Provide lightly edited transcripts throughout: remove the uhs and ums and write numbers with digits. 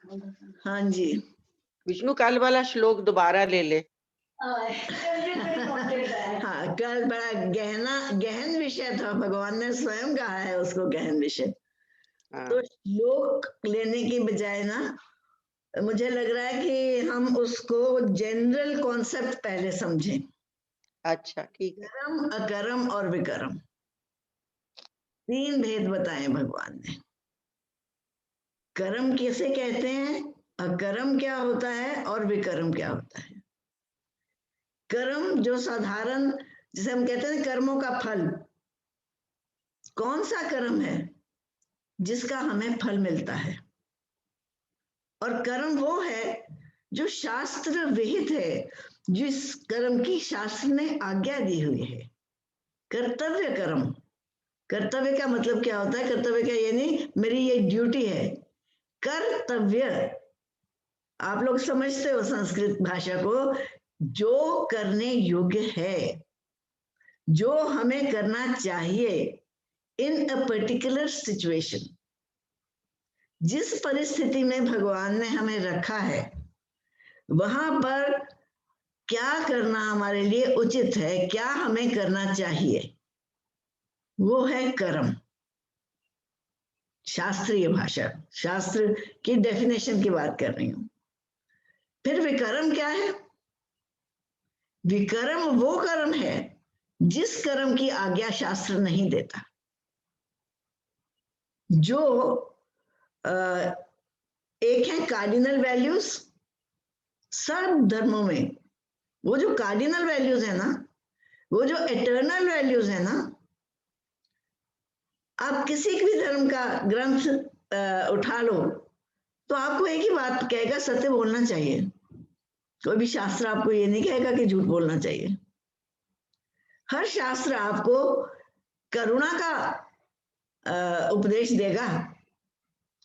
हाँ जी, विष्णु कल वाला श्लोक दोबारा ले ले। हाँ, कल बड़ा गहन विषय था, भगवान ने स्वयं कहा है उसको गहन विषय। हाँ, तो श्लोक लेने की बजाय ना, मुझे लग रहा है कि हम उसको जनरल कॉन्सेप्ट पहले समझें। अच्छा ठीक है। कर्म, अकर्म और विकर्म, 3 भेद बताए भगवान ने। कर्म किसे कहते हैं, अकर्म क्या होता है और विकर्म क्या होता है। कर्म जो साधारण, जिसे हम कहते हैं कर्मों का फल, कौन सा कर्म है जिसका हमें फल मिलता है। और कर्म वो है जो शास्त्र विहित है, जिस कर्म की शास्त्र ने आज्ञा दी हुई है। कर्तव्य कर्म, कर्तव्य का मतलब क्या होता है, कर्तव्य का यानी मेरी ये ड्यूटी है। कर्तव्य आप लोग समझते हो संस्कृत भाषा को, जो करने योग्य है, जो हमें करना चाहिए इन अ पर्टिकुलर सिचुएशन। जिस परिस्थिति में भगवान ने हमें रखा है, वहां पर क्या करना हमारे लिए उचित है, क्या हमें करना चाहिए, वो है कर्म। शास्त्रीय भाषा, शास्त्र की डेफिनेशन की बात कर रही हूं। फिर विकर्म क्या है, विकर्म वो कर्म है जिस कर्म की आज्ञा शास्त्र नहीं देता। जो एक है कार्डिनल वैल्यूज, सब धर्मों में वो जो कार्डिनल वैल्यूज है ना, वो जो एटर्नल वैल्यूज है ना, आप किसी भी धर्म का ग्रंथ उठा लो तो आपको एक ही बात कहेगा, सत्य बोलना चाहिए। कोई भी शास्त्र आपको ये नहीं कहेगा कि झूठ बोलना चाहिए। हर शास्त्र आपको करुणा का उपदेश देगा,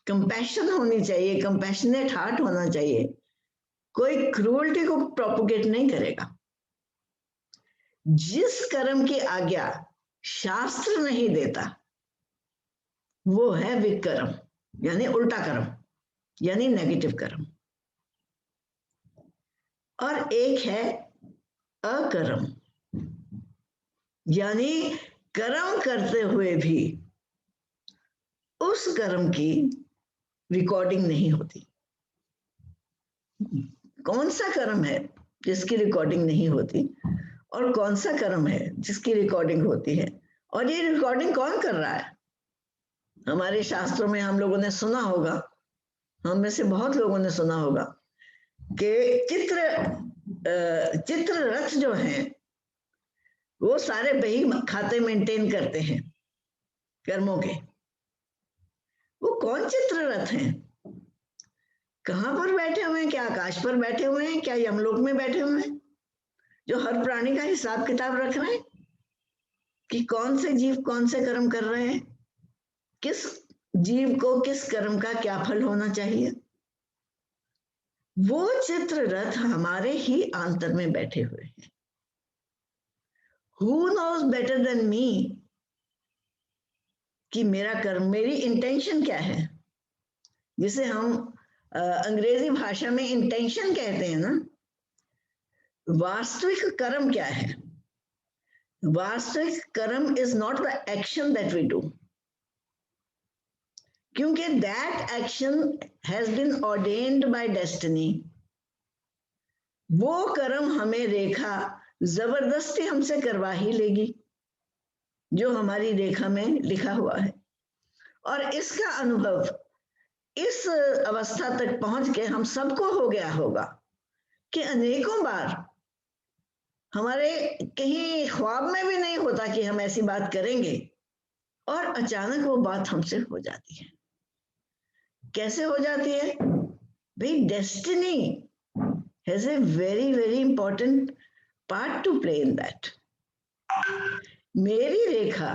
कंपैशन होनी चाहिए, कंपैशनेट हार्ट होना चाहिए। कोई क्रूअल्टी को प्रोपोगेट नहीं करेगा। जिस कर्म की आज्ञा शास्त्र नहीं देता वो है विकर्म, यानी उल्टा कर्म, यानी नेगेटिव कर्म। और एक है अकर्म, यानी कर्म करते हुए भी उस कर्म की रिकॉर्डिंग नहीं होती। कौन सा कर्म है जिसकी रिकॉर्डिंग नहीं होती और कौन सा कर्म है जिसकी रिकॉर्डिंग होती है, और ये रिकॉर्डिंग कौन कर रहा है। हमारे शास्त्रों में हम लोगों ने सुना होगा, हम में से बहुत लोगों ने सुना होगा कि चित्र रथ जो हैं वो सारे बही खाते मेंटेन करते हैं कर्मों के। वो कौन चित्र रथ हैं, कहां पर बैठे हुए हैं, क्या आकाश पर बैठे हुए हैं, क्या यमलोक में बैठे हुए हैं, जो हर प्राणी का हिसाब किताब रख रहे हैं कि कौन से जीव कौन से कर्म कर रहे हैं, किस जीव को किस कर्म का क्या फल होना चाहिए। वो चित्र रथ हमारे ही आंतर में बैठे हुए हैं। Who knows better than me कि मेरा कर्म, मेरी इंटेंशन क्या है, जिसे हम अंग्रेजी भाषा में इंटेंशन कहते हैं ना। वास्तविक कर्म क्या है, वास्तविक कर्म is not the action that we do, क्योंकि that action has been ordained by destiny. वो कर्म हमें रेखा जबरदस्ती हमसे करवा ही लेगी, जो हमारी रेखा में लिखा हुआ है। और इसका अनुभव इस अवस्था तक पहुंच के हम सबको हो गया होगा कि अनेकों बार हमारे कहीं ख्वाब में भी नहीं होता कि हम ऐसी बात करेंगे, और अचानक वो बात हमसे हो जाती है। कैसे हो जाती है भाई, destiny has a very very important part two play in that. मेरी रेखा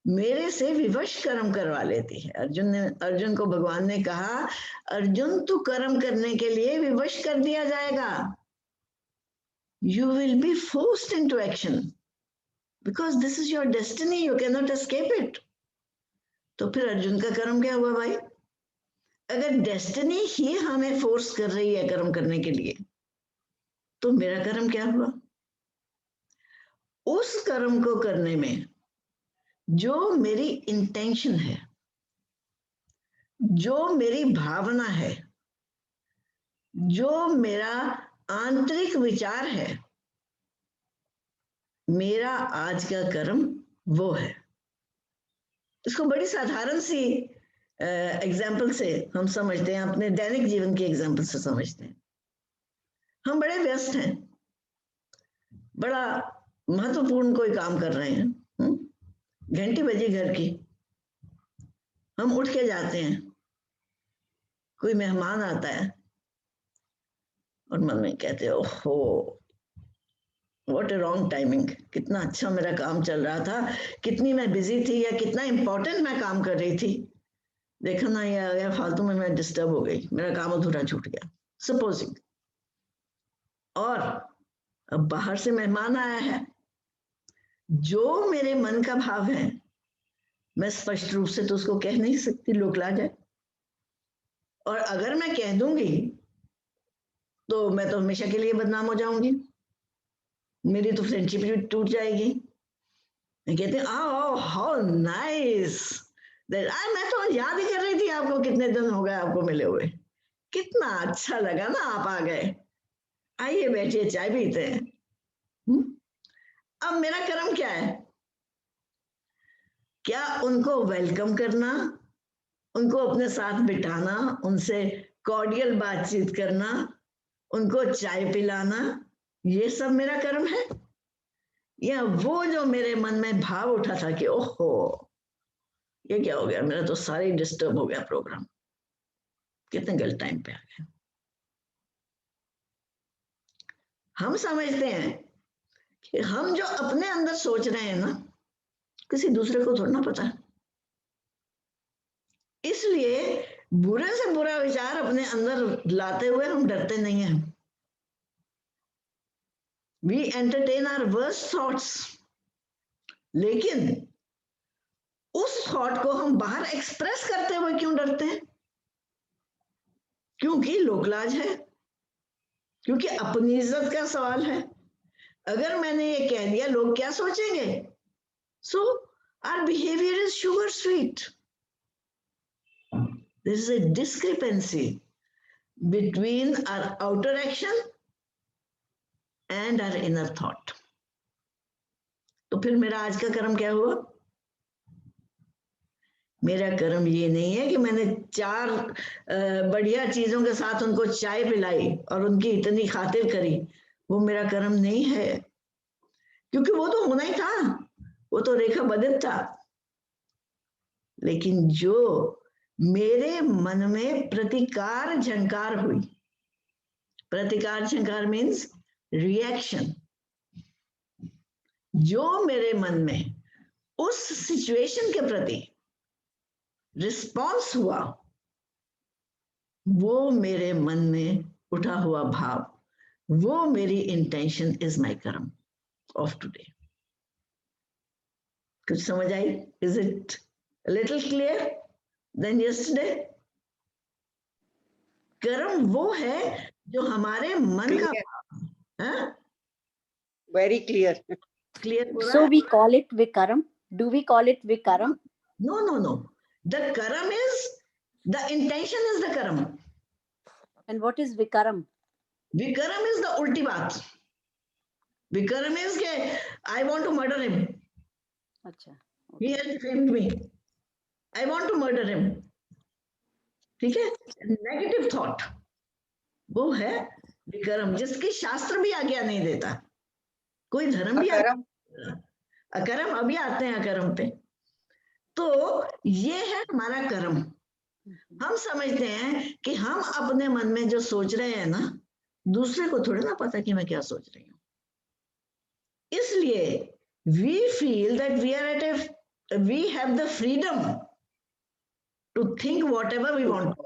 मेरे से विवश कर्म करवा लेती है। अर्जुन को भगवान ने कहा, अर्जुन तू कर्म करने के लिए विवश कर दिया जाएगा, you will be forced into action because this is your destiny, you cannot escape it। तो फिर अर्जुन का कर्म क्या हुआ भाई, अगर डेस्टिनी ही हमें फोर्स कर रही है कर्म करने के लिए, तो मेरा कर्म क्या हुआ? उस कर्म को करने में जो मेरी इंटेंशन है, जो मेरी भावना है, जो मेरा आंतरिक विचार है, मेरा आज का कर्म वो है। इसको बड़ी साधारण सी एग्जाम्पल से हम समझते हैं, अपने दैनिक जीवन के एग्जाम्पल से समझते हैं। हम बड़े व्यस्त हैं, बड़ा महत्वपूर्ण कोई काम कर रहे हैं, घंटी बजी घर की, हम उठ के जाते हैं, कोई मेहमान आता है और मन में कहते हैं, ओहो व्हाट ए रॉन्ग टाइमिंग, कितना अच्छा मेरा काम चल रहा था, कितनी मैं बिजी थी, या कितना इंपॉर्टेंट मैं काम कर रही थी, देखा ना ये आ गया फालतू में, मैं डिस्टर्ब हो गई, मेरा काम अधूरा छूट गया, सपोजिंग। और अब बाहर से मेहमान आया है, जो मेरे मन का भाव है मैं स्पष्ट रूप से तो उसको कह नहीं सकती, लोग ला जाए, और अगर मैं कह दूंगी तो मैं तो हमेशा के लिए बदनाम हो जाऊंगी, मेरी तो फ्रेंडशिप भी टूट जाएगी। कहते हैं हाउ नाइस दैट, मैं तो याद ही कर रही थी आपको, कितने दिन हो गए आपको मिले हुए, कितना अच्छा लगा ना आप आ गए, आइए बैठिए चाय पीते हैं। अब मेरा कर्म क्या है? क्या उनको वेलकम करना, उनको अपने साथ बिठाना, उनसे कॉर्डियल बातचीत करना, उनको चाय पिलाना, ये सब मेरा कर्म है? या वो जो मेरे मन में भाव उठा था कि ओहो ये क्या हो गया, मेरा तो सारे डिस्टर्ब हो गया प्रोग्राम, कितने गलत टाइम पे आ गए। हम समझते हैं कि हम जो अपने अंदर सोच रहे हैं ना, किसी दूसरे को थोड़ा ना पता है, इसलिए बुरे से बुरा विचार अपने अंदर लाते हुए हम डरते नहीं हैं। We entertain our worst thoughts, लेकिन उस थॉट को हम बाहर एक्सप्रेस करते हुए क्यों डरते हैं? क्योंकि लोकलाज है, क्योंकि अपनी इज्जत का सवाल है। अगर मैंने ये कह दिया लोग क्या सोचेंगे? So our behaviour is sugar sweet. There is a discrepancy between our outer action and our inner thought. तो फिर मेरा आज का कर्म क्या हुआ? मेरा कर्म ये नहीं है कि मैंने 4 बढ़िया चीजों के साथ उनको चाय पिलाई और उनकी इतनी खातिर करी, वो मेरा कर्म नहीं है, क्योंकि वो तो होना ही था, वो तो रेखा बदित था। लेकिन जो मेरे मन में प्रतिकार झंकार हुई, प्रतिकार झंकार मीन्स रिएक्शन, जो मेरे मन में उस सिचुएशन के प्रति रिस्पॉन्स हुआ, वो मेरे मन में उठा हुआ भाव, वो मेरी इंटेंशन इज माई कर्म ऑफ टुडे। कुछ समझ आई? Is it little clear then yesterday? कर्म वो है जो हमारे मन का भाव है। Very clear. क्लियर हो रहा So है? we call it Vikaram. Do we call it Vikaram? No, no, no. The karam is, the intention is the karam. And what is Vikaram? Vikaram is the ulti baat. Vikaram is ke I want to murder him. Acha. He has framed me. I want to murder him. ठीक है? Negative thought वो है विकर्म, जिसकी शास्त्र भी आज्ञा नहीं देता, कोई धर्म भी अकर्म। अकर्म। अभी आते हैं अकर्म पे। तो ये है हमारा कर्म। हम समझते हैं कि हम अपने मन में जो सोच रहे हैं ना, दूसरे को थोड़ी ना पता कि मैं क्या सोच रही हूँ। इसलिए we feel that we have the freedom to think whatever we want,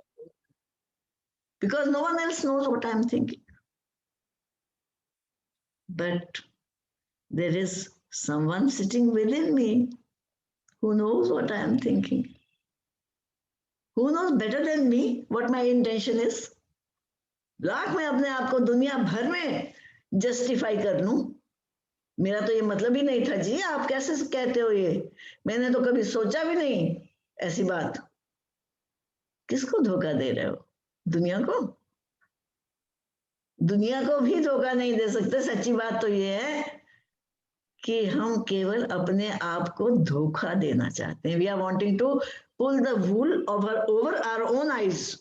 because no one else knows what I'm thinking. But there is someone sitting within me who knows what I am thinking. Who knows better than me what my intention is? Lakh मैं अपने आप को दुनिया भर में justify कर लूं, मेरा तो ये मतलब ही नहीं था जी। आप कैसे कहते हो ये? मैंने तो कभी सोचा भी नहीं ऐसी बात। किसको धोखा दे रहे हो? दुनिया को? दुनिया को भी धोखा नहीं दे सकते। सच्ची बात तो ये है कि हम केवल अपने आप को धोखा देना चाहते हैं। We are wanting to pull the wool over our own eyes,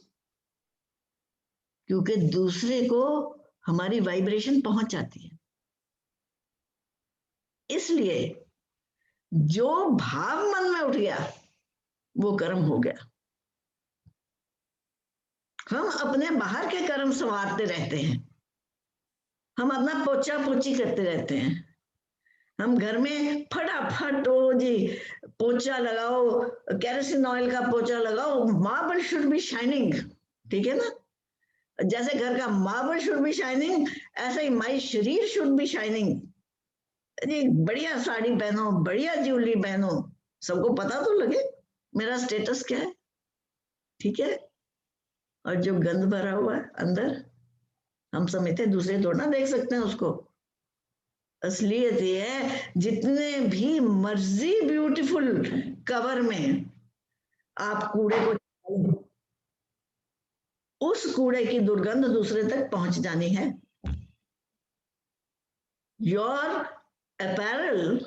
क्योंकि दूसरे को हमारी वाइब्रेशन पहुंच जाती है। इसलिए जो भाव मन में उठ गया वो कर्म हो गया। हम अपने बाहर के कर्म संवारते रहते हैं, हम अपना पोछा पोछी करते रहते हैं। हम घर में फटाफट ओ जी पोछा लगाओ, केरोसिन ऑयल का पोछा लगाओ, मार्बल शुड बी शाइनिंग, ठीक है ना? जैसे घर का मार्बल शुड बी शाइनिंग, ऐसे ही माई शरीर शुड बी शाइनिंग। जी बढ़िया साड़ी पहनो, बढ़िया ज्वेलरी पहनो, सबको पता तो लगे मेरा स्टेटस क्या है, ठीक है? और जो गंद भरा हुआ है अंदर, हम समेटे दूसरे थोड़ा ना देख सकते हैं उसको। असलियत ये है, जितने भी मर्जी ब्यूटीफुल कवर में आप कूड़े को, उस कूड़े की दुर्गंध दूसरे तक पहुंच जानी है। Your apparel,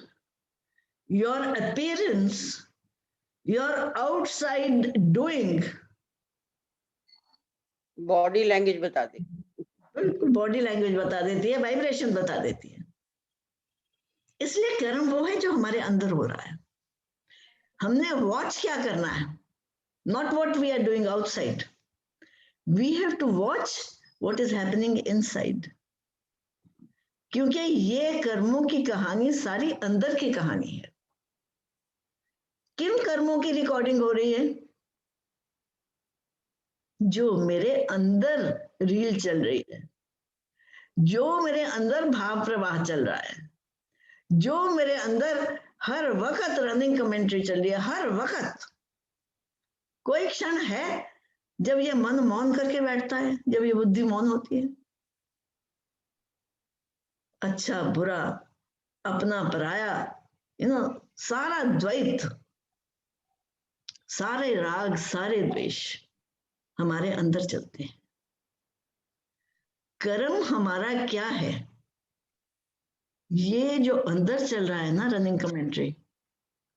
your appearance, your outside doing, body language बता दे। बिल्कुल बॉडी लैंग्वेज बता देती है, वाइब्रेशन बता देती है। इसलिए कर्म वो है जो हमारे अंदर हो रहा है। हमने वॉच क्या करना है, not what we are doing outside. We have to watch what is happening inside, क्योंकि ये कर्मों की कहानी सारी अंदर की कहानी है। किन कर्मों की रिकॉर्डिंग हो रही है? जो मेरे अंदर रील चल रही है, जो मेरे अंदर भाव प्रवाह चल रहा है, जो मेरे अंदर हर वक्त रनिंग कमेंट्री चल रही है। हर वक्त कोई क्षण है जब ये मन मौन करके बैठता है, जब ये बुद्धि मौन होती है। अच्छा बुरा, अपना पराया, सारा द्वैत, सारे राग, सारे द्वेष हमारे अंदर चलते हैं। कर्म हमारा क्या है? ये जो अंदर चल रहा है ना रनिंग कमेंट्री,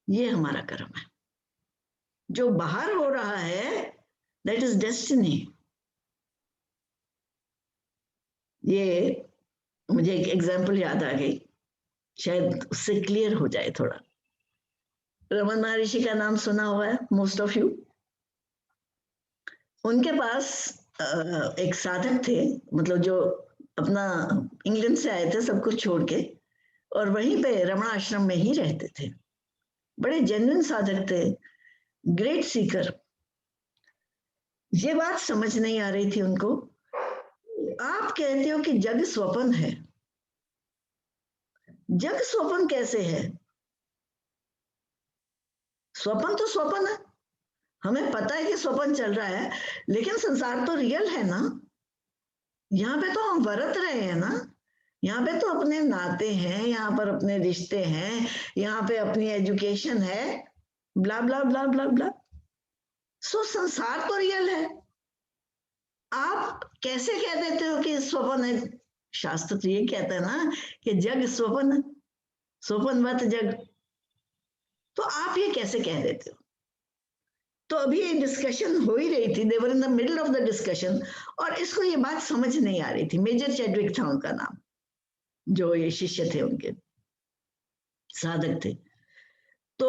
ये हमारा कर्म है। जो बाहर हो रहा है दैट इज डेस्टिनी। ये मुझे एक एग्जाम्पल याद आ गई, शायद उससे क्लियर हो जाए थोड़ा। रमन महर्षि का नाम सुना हुआ है मोस्ट ऑफ यू। उनके पास एक साधक थे, मतलब जो अपना इंग्लैंड से आए थे सब कुछ छोड़ के, और वहीं पे रमण आश्रम में ही रहते थे। बड़े जेन्युइन साधक थे, ग्रेट सीकर। ये बात समझ नहीं आ रही थी उनको। आप कहते हो कि जग स्वप्न है, जग स्वप्न कैसे है? स्वप्न तो स्वप्न है, हमें पता है कि स्वप्न चल रहा है, लेकिन संसार तो रियल है ना। यहाँ पे तो हम बरत रहे हैं ना, यहाँ पे तो अपने नाते हैं, यहाँ पर अपने रिश्ते हैं, यहाँ पे अपनी एजुकेशन है, ब्ला ब्ला ब्ला ब्ला ब्ला। सो संसार तो रियल है। आप कैसे कह देते हो कि स्वप्न है? शास्त्र तो ये कहता है ना कि जग स्वप्न, स्वप्नवत जग। तो आप ये कैसे कह देते हो? तो अभी ये डिस्कशन हो ही रही थी, they were in the middle of the discussion, और इसको ये बात समझ नहीं आ रही थी। मेजर चैडविक था उनका नाम, जो ये शिष्य थे उनके, साधक थे। तो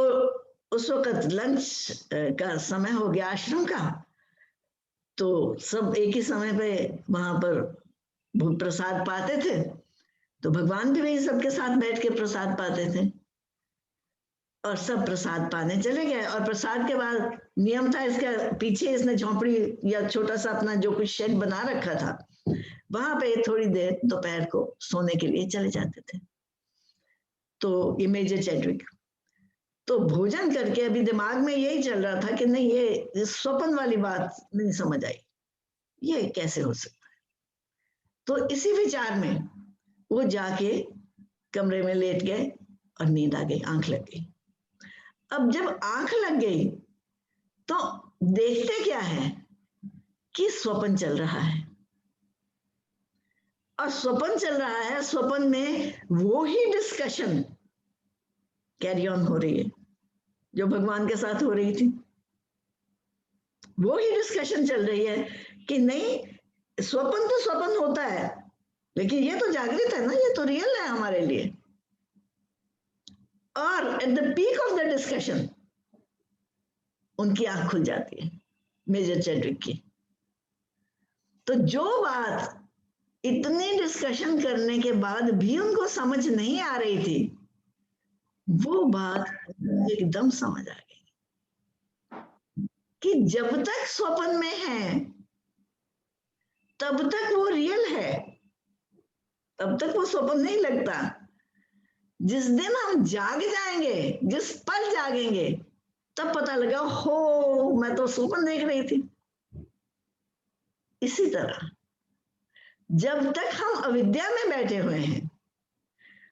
उस वक्त लंच का समय हो गया आश्रम का, तो सब एक ही समय पे वहां पर प्रसाद पाते थे। तो भगवान भी वही सबके साथ बैठ के प्रसाद पाते थे, और सब प्रसाद पाने चले गए। और प्रसाद के बाद नियम था, इसके पीछे इसने झोंपड़ी या छोटा सा अपना जो कुछ शेड बना रखा था, वहां पे थोड़ी देर दोपहर को सोने के लिए चले जाते थे। तो ये मेजर चैडविक, तो भोजन करके अभी दिमाग में यही चल रहा था कि नहीं, ये स्वप्न वाली बात नहीं समझ आई, ये कैसे हो सकता है। तो इसी विचार में वो जाके कमरे में लेट गए और नींद आ गई, आंख लग गई। अब जब आंख लग गई तो देखते क्या है कि स्वप्न चल रहा है, और स्वप्न चल रहा है, स्वप्न में वो ही डिस्कशन कैरी ऑन हो रही है जो भगवान के साथ हो रही थी। वो ही डिस्कशन चल रही है कि नहीं, स्वप्न तो स्वप्न होता है, लेकिन ये तो जागृत है ना, ये तो रियल है हमारे लिए। और at the peak of the discussion उनकी आंख खुल जाती है, मेजर चैडविक की। तो जो बात इतनी डिस्कशन करने के बाद भी उनको समझ नहीं आ रही थी, वो बात एकदम समझ आ गई कि जब तक स्वप्न में है तब तक वो रियल है, तब तक वो स्वप्न नहीं लगता। जिस दिन हम जाग जाएंगे, जिस पल जागेंगे, तब पता लगा हो मैं तो स्वप्न देख रही थी। इसी तरह जब तक हम अविद्या में बैठे हुए हैं,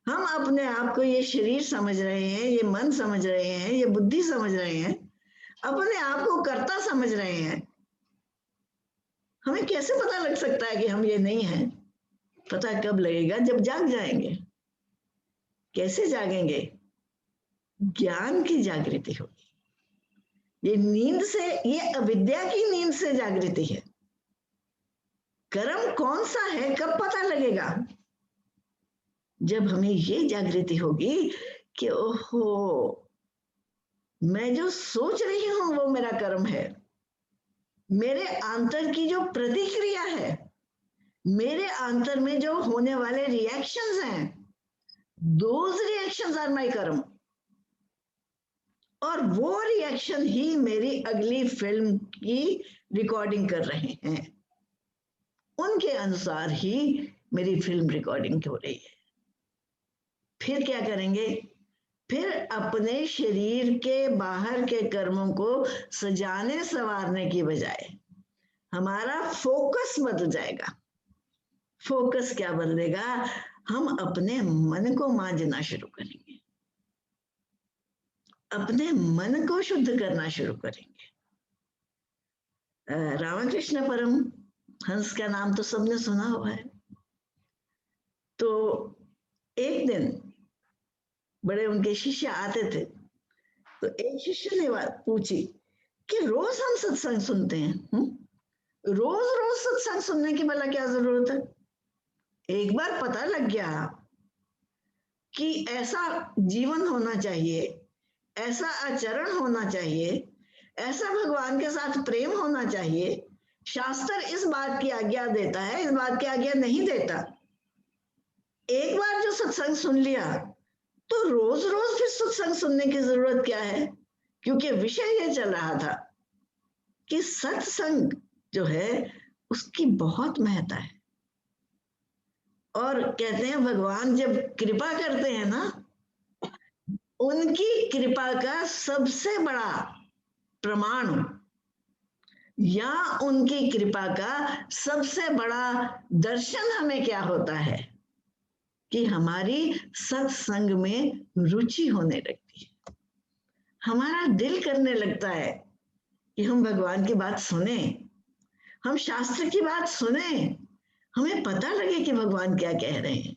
हम अपने आप को ये शरीर समझ रहे हैं, ये मन समझ रहे हैं, ये बुद्धि समझ रहे हैं, अपने आप को कर्ता समझ रहे हैं। हमें कैसे पता लग सकता है कि हम ये नहीं हैं? पता कब लगेगा? जब जाग जाएंगे। कैसे जागेंगे? ज्ञान की जागृति होगी। ये नींद से, ये अविद्या की नींद से जागृति है। कर्म कौन सा है कब पता लगेगा? जब हमें ये जागृति होगी कि ओहो, मैं जो सोच रही हूं वो मेरा कर्म है, मेरे आंतर की जो प्रतिक्रिया है, मेरे आंतर में जो होने वाले रिएक्शंस हैं, दोज रिएक्शंस आर माय कर्म। और वो रिएक्शन ही मेरी अगली फिल्म की रिकॉर्डिंग कर रहे हैं, उनके अनुसार ही मेरी फिल्म रिकॉर्डिंग हो रही है। फिर क्या करेंगे? फिर अपने शरीर के बाहर के कर्मों को सजाने संवारने की बजाय हमारा फोकस बदल जाएगा। फोकस क्या बदलेगा? हम अपने मन को मांझना शुरू करेंगे, अपने मन को शुद्ध करना शुरू करेंगे। रामकृष्ण परम हंस का नाम तो सबने सुना हुआ है। तो एक दिन बड़े उनके शिष्य आते थे, तो एक शिष्य ने बात पूछी कि रोज हम सत्संग सुनते हैं, रोज रोज सत्संग सुनने की भला क्या जरूरत है? एक बार पता लग गया कि ऐसा जीवन होना चाहिए, ऐसा आचरण होना चाहिए, ऐसा भगवान के साथ प्रेम होना चाहिए, शास्त्र इस बात की आज्ञा देता है, इस बात की आज्ञा नहीं देता। एक बार जो सत्संग सुन लिया तो रोज रोज फिर सत्संग सुनने की जरूरत क्या है? क्योंकि विषय ये चल रहा था कि सत्संग जो है उसकी बहुत महत्ता है। और कहते हैं भगवान जब कृपा करते हैं ना, उनकी कृपा का सबसे बड़ा प्रमाण या उनकी कृपा का सबसे बड़ा दर्शन हमें क्या होता है कि हमारी सत्संग में रुचि होने लगती है। हमारा दिल करने लगता है कि हम भगवान की बात सुने, हम शास्त्र की बात सुने, हमें पता लगे कि भगवान क्या कह रहे हैं।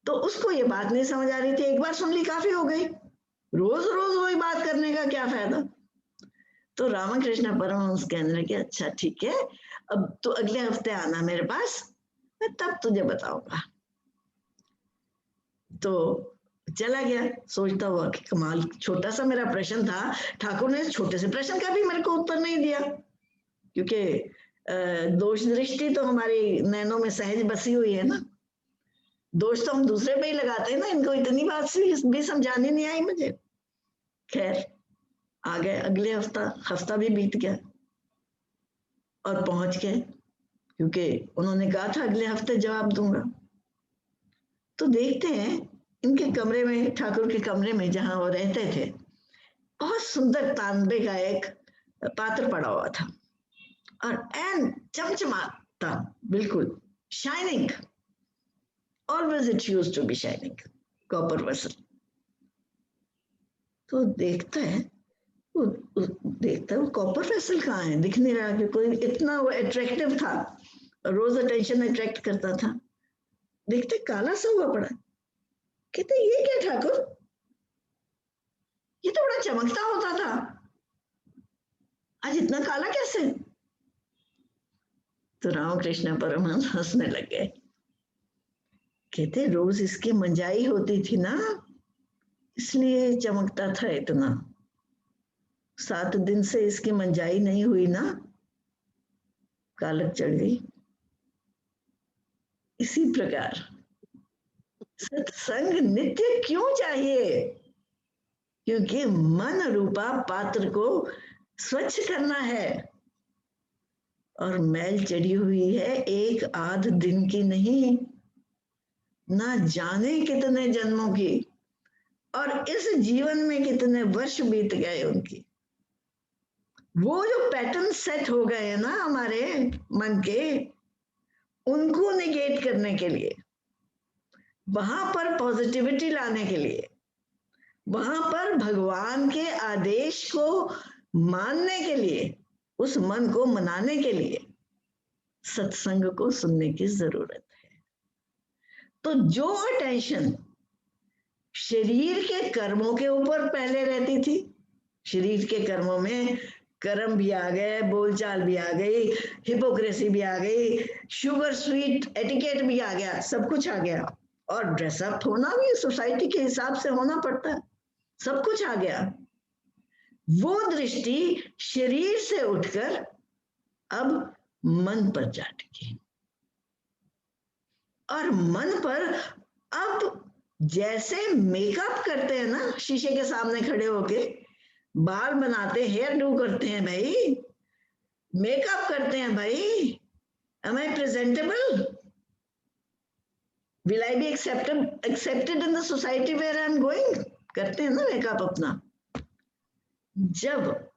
तो उसको ये बात नहीं समझ आ रही थी, एक बार सुन ली काफी हो गई, रोज रोज वही बात करने का क्या फायदा? तो रामकृष्ण परमहंस कहने लगे अच्छा ठीक है, अब तो अगले हफ्ते आना मेरे पास, मैं तब तुझे बताऊंगा। तो चला गया सोचता हुआ कि कमाल, छोटा सा मेरा प्रश्न था, ठाकुर ने छोटे से प्रश्न का भी मेरे को उत्तर नहीं दिया, क्योंकि दोष दृष्टि तो हमारी नैनों में सहज बसी हुई है ना। दोष तो हम दूसरे पे ही लगाते हैं ना, इनको इतनी बात भी समझानी नहीं आई मुझे। खैर आ गए, अगले हफ्ता भी बीत गया और पहुंच गए, क्योंकि उन्होंने कहा था अगले हफ्ते जवाब दूंगा। तो देखते हैं इनके कमरे में, ठाकुर के कमरे में जहां वो रहते थे, बहुत सुंदर तांबे का एक पात्र पड़ा हुआ था और एन चमचमाता, बिल्कुल shining, always it used to be shining, copper vessel. तो देखता है वो कॉपर वेसल कहाँ है, दिख नहीं रहा, कि कोई इतना वो अट्रैक्टिव था, रोज अटेंशन अट्रैक्ट करता था। देखते काला सा हुआ पड़ा, कहते ये क्या ठाकुर, ये तो बड़ा चमकता होता था, आज इतना काला कैसे? तो रामकृष्ण परमहंस हंसने लग गए, कहते रोज इसकी मंजाई होती थी ना, इसलिए चमकता था इतना, 7 दिन से इसकी मंजाई नहीं हुई ना, कालक चढ़ गई। इसी प्रकार सत्संग नित्य क्यों चाहिए? क्योंकि मन रूपा पात्र को स्वच्छ करना है, और मैल चढ़ी हुई है 1 आध दिन की नहीं, ना जाने कितने जन्मों की, और इस जीवन में कितने वर्ष बीत गए उनकी। वो जो पैटर्न सेट हो गए हैं ना हमारे मन के, उनको निगेट करने के लिए, वहां पर पॉजिटिविटी लाने के लिए, वहां पर भगवान के आदेश को मानने के लिए, उस मन को मनाने के लिए सत्संग को सुनने की जरूरत है। तो जो अटेंशन शरीर के कर्मों के ऊपर पहले रहती थी, शरीर के कर्मों में कर्म भी आ गए, बोलचाल भी आ गई, हिपोक्रेसी भी आ गई, शुगर स्वीट एटिकेट भी आ गया, सब कुछ आ गया, और ड्रेसअप होना भी सोसाइटी के हिसाब से होना पड़ता है, सब कुछ आ गया। वो दृष्टि शरीर से उठकर अब मन पर जा टिकी, और मन पर अब जैसे मेकअप करते हैं ना, शीशे के सामने खड़े होके बाल बनाते, हेयर डू करते हैं भाई, मेकअप करते हैं भाई, am I presentable? Will I be accepted in the society where I am going? करते हैं ना मेकअप अपना। जब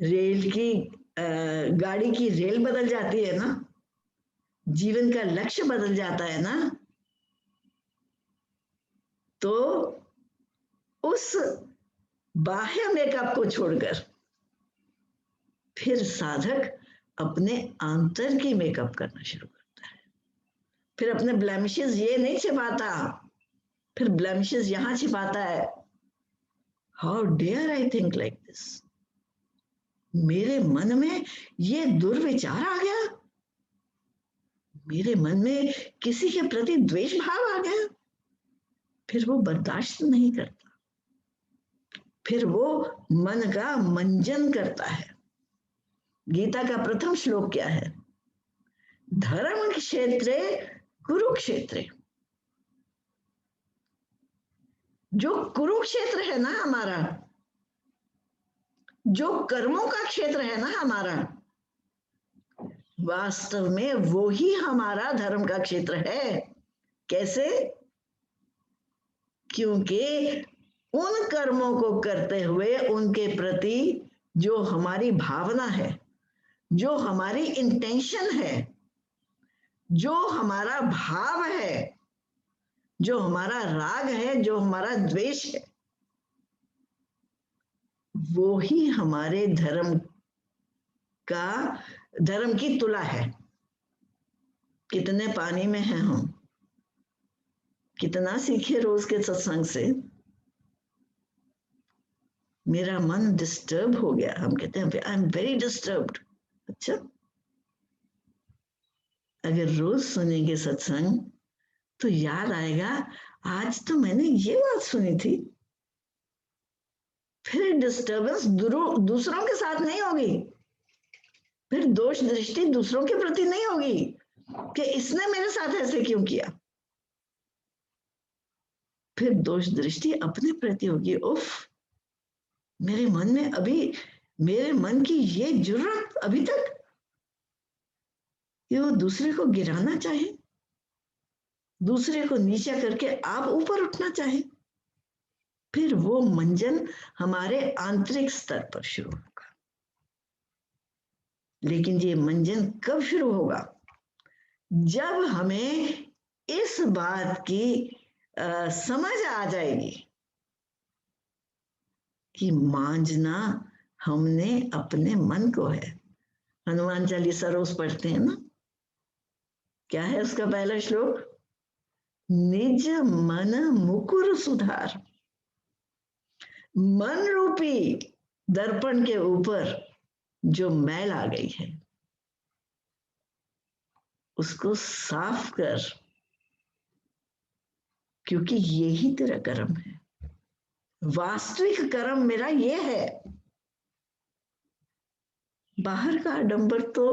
रेल की गाड़ी की रेल बदल जाती है ना, जीवन का लक्ष्य बदल जाता है ना, तो उस बाह्य मेकअप को छोड़कर फिर साधक अपने आंतर की मेकअप करना शुरू करता है। फिर अपने ब्लेमिशेस ये नहीं छिपाता, फिर ब्लेमिशेस यहां छिपाता है। How dare I think like this, मेरे मन में ये दुर्विचार आ गया, मेरे मन में किसी के प्रति द्वेष भाव आ गया, फिर वो बर्दाश्त नहीं करता, फिर वो मन का मंजन करता है। गीता का प्रथम श्लोक क्या है? धर्म क्षेत्रे कुरुक्षेत्रे। जो कुरुक्षेत्र है ना हमारा, जो कर्मों का क्षेत्र है ना हमारा, वास्तव में वो ही हमारा धर्म का क्षेत्र है। कैसे? क्योंकि उन कर्मों को करते हुए उनके प्रति जो हमारी भावना है, जो हमारी इंटेंशन है, जो हमारा भाव है, जो हमारा राग है, जो हमारा द्वेष है, वो ही हमारे धर्म की तुला है। कितने पानी में हैं हम, कितना सीखे रोज के सत्संग से, मेरा मन डिस्टर्ब हो गया, हम कहते हैं आई एम वेरी डिस्टर्ब्ड। अच्छा, अगर रोज सुनेंगे सत्संग तो याद आएगा, आज तो मैंने ये बात सुनी थी। फिर डिस्टर्बेंस दूसरों के साथ नहीं होगी, फिर दोष दृष्टि दूसरों के प्रति नहीं होगी कि इसने मेरे साथ ऐसे क्यों किया, फिर दोष दृष्टि अपने प्रति होगी। उफ, मेरे मन की ये जुर्रत अभी तक कि वो दूसरे को गिराना चाहे, दूसरे को नीचा करके आप ऊपर उठना चाहें, फिर वो मंजन हमारे आंतरिक स्तर पर शुरू होगा। लेकिन ये मंजन कब शुरू होगा? जब हमें इस बात की समझ आ जाएगी कि मांझना हमने अपने मन को है। हनुमान चालीसा रोज पढ़ते हैं ना, क्या है उसका पहला श्लोक? निज मन मुकुर सुधार। मन रूपी दर्पण के ऊपर जो मैल आ गई है उसको साफ कर, क्योंकि यही तेरा कर्म है। वास्तविक कर्म मेरा ये है। बाहर का आडंबर तो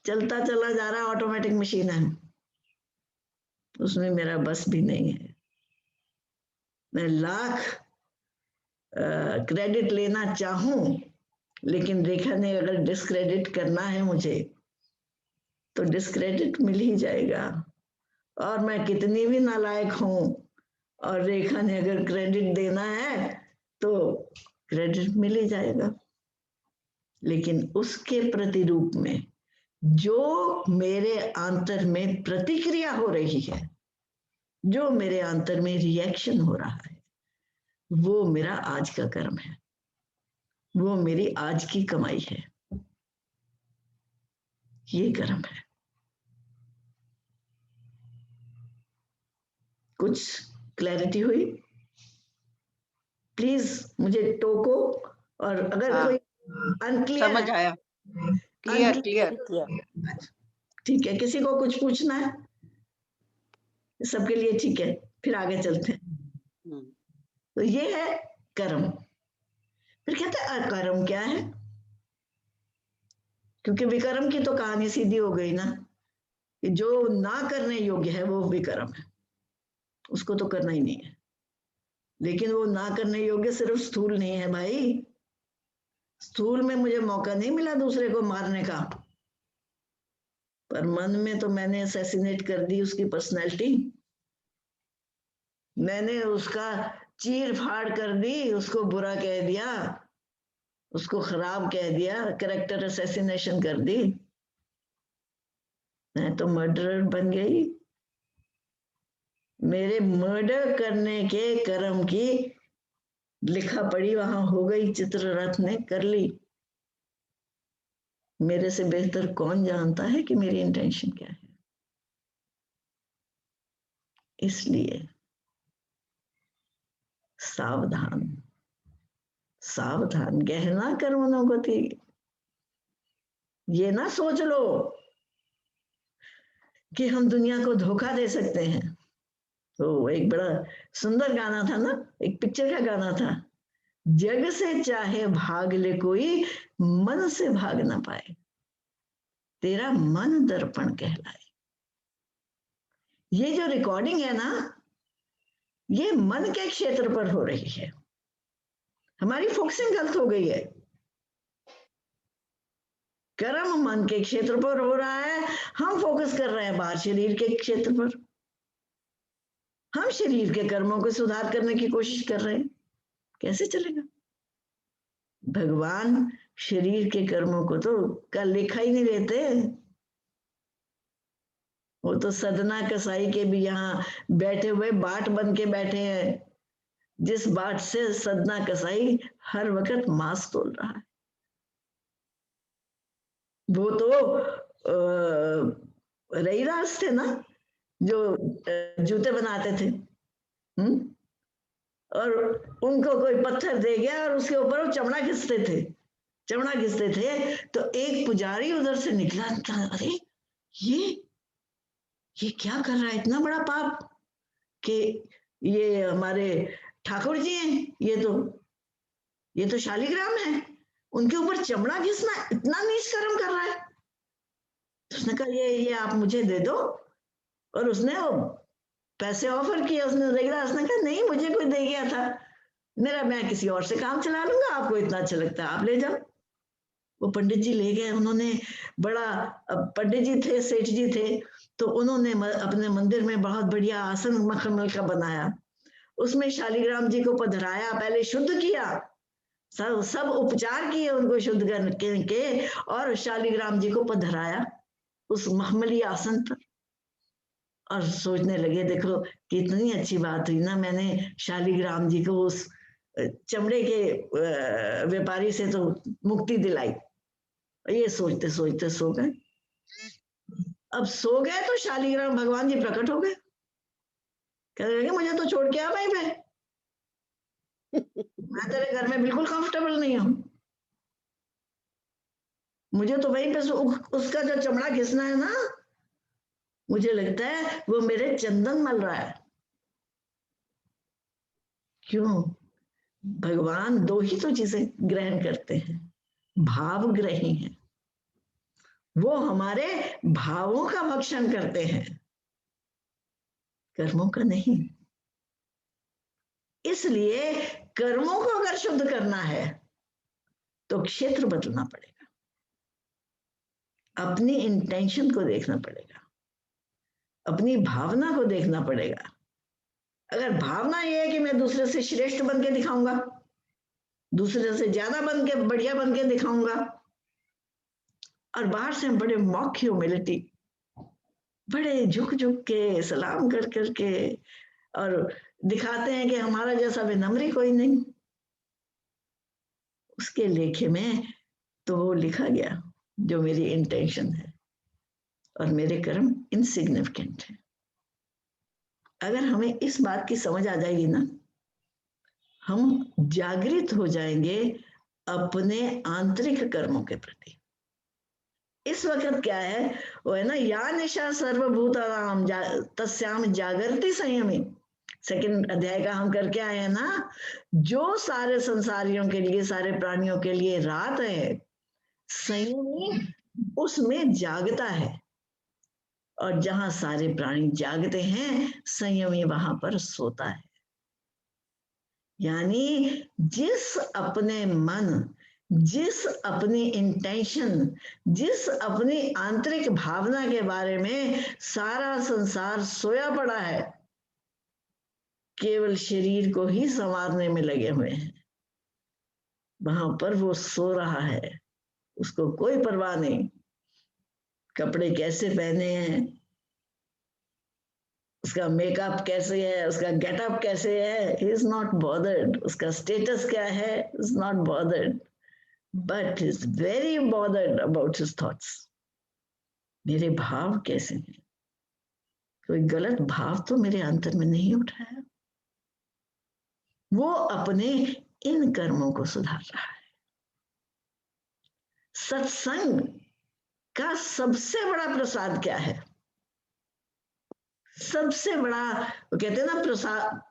चलता चला जा रहा, ऑटोमेटिक मशीन है, उसमें मेरा बस भी नहीं है। मैं लाख क्रेडिट लेना चाहूं, लेकिन रेखा ने अगर डिस्क्रेडिट करना है मुझे तो डिस्क्रेडिट मिल ही जाएगा। और मैं कितनी भी नालायक हूं और रेखा ने अगर क्रेडिट देना है तो क्रेडिट मिल ही जाएगा। लेकिन उसके प्रतिरूप में जो मेरे आंतर में प्रतिक्रिया हो रही है, जो मेरे आंतर में रिएक्शन हो रहा है, वो मेरा आज का कर्म है, वो मेरी आज की कमाई है, ये कर्म है। कुछ क्लैरिटी हुई? प्लीज मुझे टोको, और अगर हाँ, कोई अनक्लियर समझ आया। Clear clear. ठीक है, किसी को कुछ पूछना है? सबके लिए ठीक है, फिर आगे चलते हैं। तो ये है कर्म। फिर कहते हैं अकर्म क्या है? क्योंकि विकर्म की तो कहानी सीधी हो गई ना, कि जो ना करने योग्य है वो विकर्म है, उसको तो करना ही नहीं है। लेकिन वो ना करने योग्य सिर्फ स्थूल नहीं है भाई। स्थूल में मुझे मौका नहीं मिला दूसरे को मारने का, पर मन में तो मैंने असैसिनेट कर दी उसकी पर्सनैलिटी, मैंने उसका चीर फाड़ कर दी, उसको बुरा कह दिया, उसको खराब कह दिया, कैरेक्टर असैसिनेशन कर दी, मैं तो मर्डरर बन गई। मेरे मर्डर करने के कर्म की लिखा पढ़ी वहां हो गई, चित्ररथ ने कर ली। मेरे से बेहतर कौन जानता है कि मेरी इंटेंशन क्या है? इसलिए सावधान, सावधान, गहना कर्मणों गति। ये ना सोच लो कि हम दुनिया को धोखा दे सकते हैं। तो एक बड़ा सुंदर गाना था ना, एक पिक्चर का गाना था, जग से चाहे भाग ले कोई, मन से भाग ना पाए, तेरा मन दर्पण कहलाए। ये जो रिकॉर्डिंग है ना, ये मन के क्षेत्र पर हो रही है। हमारी फोकसिंग गलत हो गई है। कर्म मन के क्षेत्र पर हो रहा है, हम फोकस कर रहे हैं बाहर शरीर के क्षेत्र पर। हम शरीर के कर्मों को सुधार करने की कोशिश कर रहे हैं, कैसे चलेगा? भगवान शरीर के कर्मों को तो का लेखा ही नहीं लेते। वो तो सदना कसाई के भी यहाँ बैठे हुए बाट बन के बैठे हैं, जिस बाट से सदना कसाई हर वक्त मांस तोल रहा है। वो तो रईराज थे ना, जो जूते बनाते थे, और उनको कोई पत्थर दे गया और उसके ऊपर वो चमड़ा घिसते थे, चमड़ा घिसते थे। तो एक पुजारी उधर से निकला, अरे ये क्या कर रहा है, इतना बड़ा पाप, कि ये हमारे ठाकुर जी हैं, ये तो शालिग्राम है, उनके ऊपर चमड़ा घिसना इतना नीच कर्म कर रहा है। तो उसने कहा ये आप मुझे दे दो, और उसने वो पैसे ऑफर किए। उसने कहा नहीं, मुझे कोई दे गया था, मैं किसी और से काम चला लूंगा, आपको इतना अच्छा लगता है आप ले जाओ। वो पंडित जी ले गए, उन्होंने बड़ा, पंडित जी थे, सेठ जी थे, तो उन्होंने अपने मंदिर में बहुत बढ़िया आसन मखमल का बनाया, उसमें शालिग्राम जी को पधराया, पहले शुद्ध किया, सब उपचार किए उनको शुद्ध करके, और शालिग्राम जी को पधराया उस मखमली आसन पर। और सोचने लगे देखो कितनी अच्छी बात हुई ना, मैंने शालिग्राम जी को उस चमड़े के व्यापारी से तो मुक्ति दिलाई। ये सोचते सोचते सो गए। अब सो गए तो शालिग्राम भगवान जी प्रकट हो गए, कहने लगे मुझे तो छोड़ के आ भाई, मैं तेरे घर में बिल्कुल कंफर्टेबल नहीं हूं, मुझे तो वहीं पे उसका जो चमड़ा घिसना है ना, मुझे लगता है वो मेरे चंदन मल रहा है। क्यों? भगवान दो ही तो चीजें ग्रहण करते हैं, भाव ग्रही हैं, वो हमारे भावों का भक्षण करते हैं, कर्मों का नहीं। इसलिए कर्मों को अगर शुद्ध करना है तो क्षेत्र बदलना पड़ेगा, अपनी इंटेंशन को देखना पड़ेगा, अपनी भावना को देखना पड़ेगा। अगर भावना ये है कि मैं दूसरे से श्रेष्ठ बन के दिखाऊंगा, दूसरे से ज्यादा बन के बढ़िया बन के दिखाऊंगा, और बाहर से बड़े मॉक ह्यूमिलिटी, बड़े झुक झुक के सलाम कर करके, और दिखाते हैं कि हमारा जैसा विनम्र कोई नहीं, उसके लेखे में तो वो लिखा गया जो मेरी इंटेंशन है, और मेरे कर्म इनसिग्निफिकेंट है। अगर हमें इस बात की समझ आ जाएगी ना, हम जागृत हो जाएंगे अपने आंतरिक कर्मों के प्रति। इस वक्त क्या है, वो है ना, या निशा सर्वभूतानाम तस्याम जागृति संयमी, सेकंड अध्याय का हम करके आए हैं ना, जो सारे संसारियों के लिए, सारे प्राणियों के लिए रात है, संयमी उसमें जागता है, और जहां सारे प्राणी जागते हैं संयमी वहां पर सोता है। यानी जिस अपने मन, जिस अपनी इंटेंशन, जिस अपनी आंतरिक भावना के बारे में सारा संसार सोया पड़ा है, केवल शरीर को ही संवारने में लगे हुए हैं, वहां पर वो सो रहा है, उसको कोई परवाह नहीं कपड़े कैसे पहने हैं, उसका मेकअप कैसे है, उसका गेटअप कैसे है, ही इज नॉट बॉदर्ड, उसका स्टेटस क्या है, is not bothered, but is very bothered about his thoughts. मेरे भाव कैसे हैं, कोई गलत भाव तो मेरे अंतर में नहीं उठा है, वो अपने इन कर्मों को सुधार रहा है। सत्संग का सबसे बड़ा प्रसाद क्या है? सबसे बड़ा, वो कहते हैं ना प्रसाद,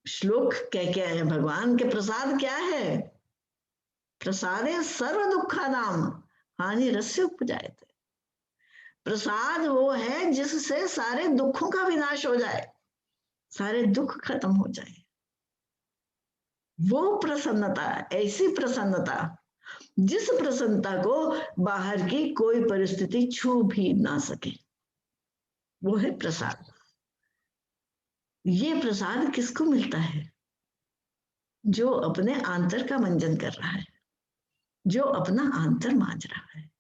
श्लोक क्या है भगवान के, प्रसाद क्या है? प्रसादे सर्व दुखा नाम हानि रस्य उपजायते। प्रसाद वो है जिससे सारे दुखों का विनाश हो जाए, सारे दुख खत्म हो जाए। वो प्रसन्नता, ऐसी प्रसन्नता जिस प्रसन्नता को बाहर की कोई परिस्थिति छू भी ना सके, वो है प्रसाद। ये प्रसाद किसको मिलता है? जो अपने आंतर का मंजन कर रहा है, जो अपना आंतर मांझ रहा है।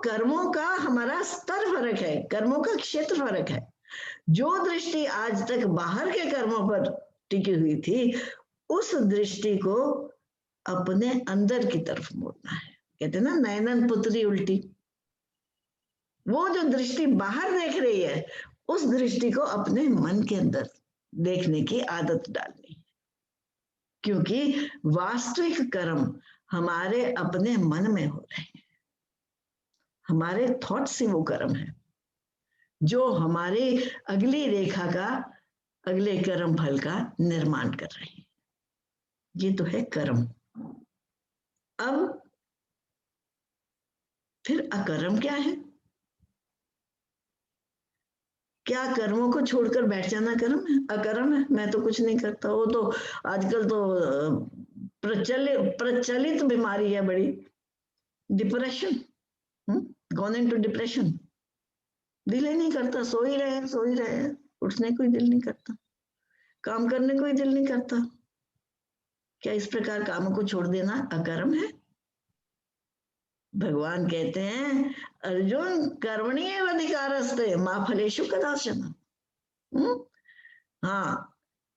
कर्मों का हमारा स्तर फर्क है, कर्मों का क्षेत्र फर्क है। जो दृष्टि आज तक बाहर के कर्मों पर टिकी हुई थी, उस दृष्टि को अपने अंदर की तरफ मोड़ना है। कहते ना नयनन पुत्री उल्टी, वो जो दृष्टि बाहर देख रही है, उस दृष्टि को अपने मन के अंदर देखने की आदत डालनी है, क्योंकि वास्तविक कर्म हमारे अपने मन में हो रहे हैं, हमारे थॉट से वो कर्म है जो हमारे अगली रेखा का, अगले कर्म फल का निर्माण कर रहे हैं। ये तो है कर्म। अब फिर अकर्म क्या है? क्या कर्मों को छोड़कर बैठ जाना कर्म है? अकर्म है, मैं तो कुछ नहीं करता। वो तो आजकल तो प्रचलित बीमारी है बड़ी, डिप्रेशन, गॉन इनटू डिप्रेशन। दिल ही नहीं करता, सो ही रहे, उठने को ही दिल नहीं करता, काम करने को ही दिल नहीं करता। क्या इस प्रकार कामों को छोड़ देना अकर्म है? भगवान कहते हैं अर्जुन कर्मणीय अधिकारस्ते मां फलेषु कदाचन। हाँ,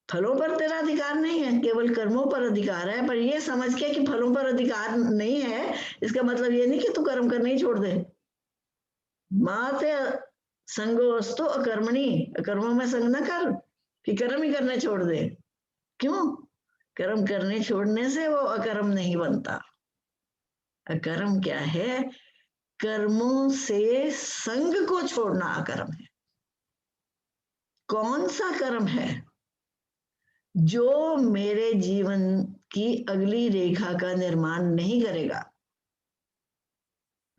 फलों पर तेरा अधिकार नहीं है, केवल कर्मों पर अधिकार है। पर ये समझ के कि फलों पर अधिकार नहीं है, इसका मतलब ये नहीं कि तू कर्म करना ही छोड़ दे। माते संगोस्तु अकर्मणी, कर्मों में संग न कर कि कर्म ही करने छोड़ दे। क्यों? कर्म करने छोड़ने से वो अकर्म नहीं बनता। अकर्म क्या है? कर्मों से संग को छोड़ना अकर्म है। कौन सा कर्म है? जो मेरे जीवन की अगली रेखा का निर्माण नहीं करेगा।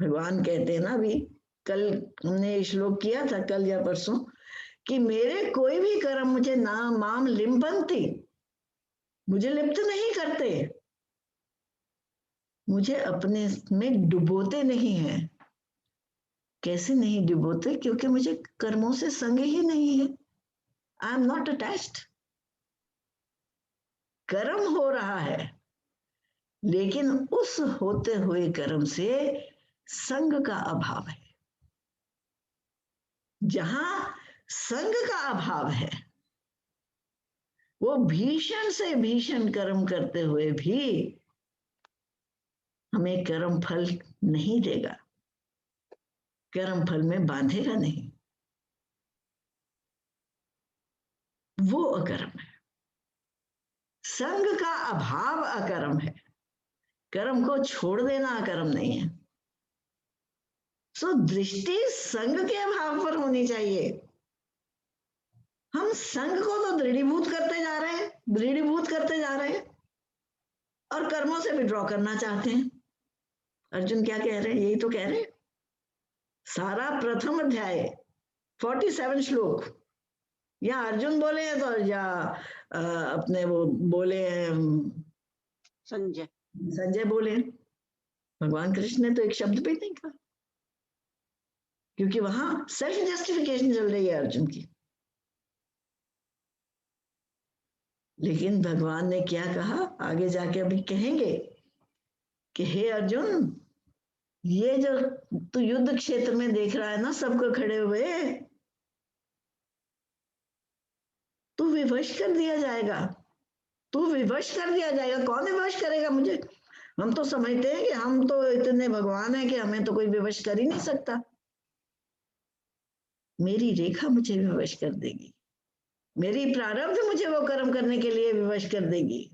भगवान कहते हैं ना, अभी कल हमने श्लोक किया था, कल या परसों, कि मेरे कोई भी कर्म मुझे ना माम लिम्पन्ति, मुझे लिप्त नहीं करते, मुझे अपने में डुबोते नहीं है। कैसे नहीं डुबोते? क्योंकि मुझे कर्मों से संग ही नहीं है। I am not attached. कर्म हो रहा है, लेकिन उस होते हुए कर्म से संग का अभाव है। जहां संग का अभाव है, वो भीषण से भीषण कर्म करते हुए भी हमें कर्म फल नहीं देगा, कर्म फल में बांधेगा नहीं। वो अकर्म है। संग का अभाव अकर्म है, कर्म को छोड़ देना अकर्म नहीं है। सो दृष्टि संग के अभाव पर होनी चाहिए। हम संग को तो दृढ़ीभूत करते जा रहे हैं और कर्मों से विड्रॉ करना चाहते हैं। अर्जुन क्या कह रहे हैं? यही तो कह रहे हैं। सारा प्रथम अध्याय 47 श्लोक या अर्जुन बोले हैं तो या अपने वो बोले संजय बोले। भगवान कृष्ण ने तो एक शब्द भी नहीं कहा, क्योंकि वहां सेल्फ जस्टिफिकेशन चल रही है अर्जुन की। लेकिन भगवान ने क्या कहा? आगे जाके अभी कहेंगे कि हे अर्जुन, ये जो तू युद्ध क्षेत्र में देख रहा है ना सबको खड़े हुए, तू विवश कर दिया जाएगा, तू विवश कर दिया जाएगा। कौन विवश करेगा मुझे? हम तो समझते हैं कि हम तो इतने भगवान हैं कि हमें तो कोई विवश कर ही नहीं सकता। मेरी रेखा मुझे विवश कर देगी, मेरी प्रारब्ध मुझे वो कर्म करने के लिए विवश कर देगी।